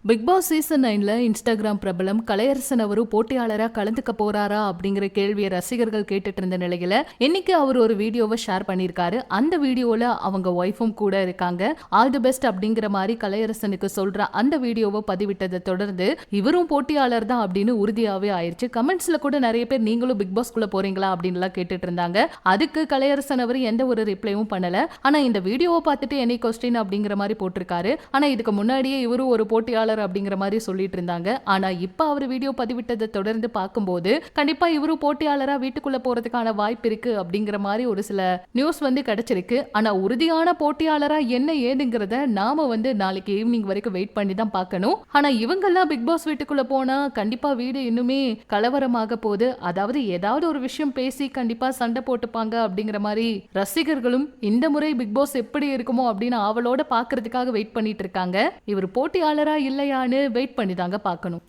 Big Boss season 9ல Instagram பிரபலம் கலையரசன் அவரும் போட்டியாளரா கலந்துக்க போறாரா அப்படிங்கிற கேள்வியை ரசிகர்கள் கேட்டுட்டு இருந்த நிலையில இன்னைக்கு அவர் ஒரு வீடியோவை ஷேர் பண்ணியிருக்காரு. அந்த வீடியோல அவங்க ஒய்ஃபும் கூட இருக்காங்க. ஆல் தி பெஸ்ட் அப்படிங்கிற மாதிரி கலையரசனுக்கு சொல்ற அந்த வீடியோவை பதிவிட்டதை தொடர்ந்து இவரும் போட்டியாளர் தான் அப்படின்னு உறுதியாவே ஆயிருச்சு. கமெண்ட்ஸ்ல கூட நிறைய பேர் நீங்களும் பிக் பாஸ்குள்ள போறீங்களா அப்படின்னு எல்லாம் கேட்டுட்டு இருந்தாங்க. அதுக்கு கலையரசன் அவர் எந்த ஒரு ரிப்ளையும் பண்ணல. ஆனா இந்த வீடியோவை பார்த்துட்டு என்னை கொஸ்டின் அப்படிங்கிற மாதிரி போட்டிருக்காரு. ஆனா இதுக்கு முன்னாடியே இவரும் ஒரு போட்டியாளர் அப்படிங்கிற மாதிரி சொல்லிட்டு இருந்தாங்க. ஆனா இப்ப அவர் வீடியோ பதிவிட்டதை தொடர்ந்து பார்க்கும்போது கண்டிப்பா இவரு போட்டியாளரா வீட்டுக்குள்ள போறதுக்கான வாய்ப்பு இருக்கு அப்படிங்கிற மாதிரி ஒரு சில நியூஸ் கிடைச்சிருக்கு. ஆனா உறுதியான போட்டியாளரா என்ன ஏதுங்கிறத நாம நாளைக்கு ஈவினிங் வரைக்கும் வெயிட் பண்ணி தான் பார்க்கணும். ஆனா இவங்கெல்லாம் பிக் பாஸ் வீட்டுக்குள்ள போனா கண்டிப்பா வீடு இன்னுமே கலவரமாக போகுது. அதாவது ஏதாவது ஒரு விஷயம் பேசி கண்டிப்பா சண்டை போட்டுப்பாங்க அப்படிங்கிற மாதிரி ரசிகர்களும் இந்த முறை பிக் பாஸ் எப்படி இருக்குமோ அப்படின்னு ஆவலோட பாக்குறதுக்காக வெயிட் பண்ணிட்டு இருக்காங்க. இவர் போட்டியாளரா இல்லையான்னு வெயிட் பண்ணி தாங்க பார்க்கணும்.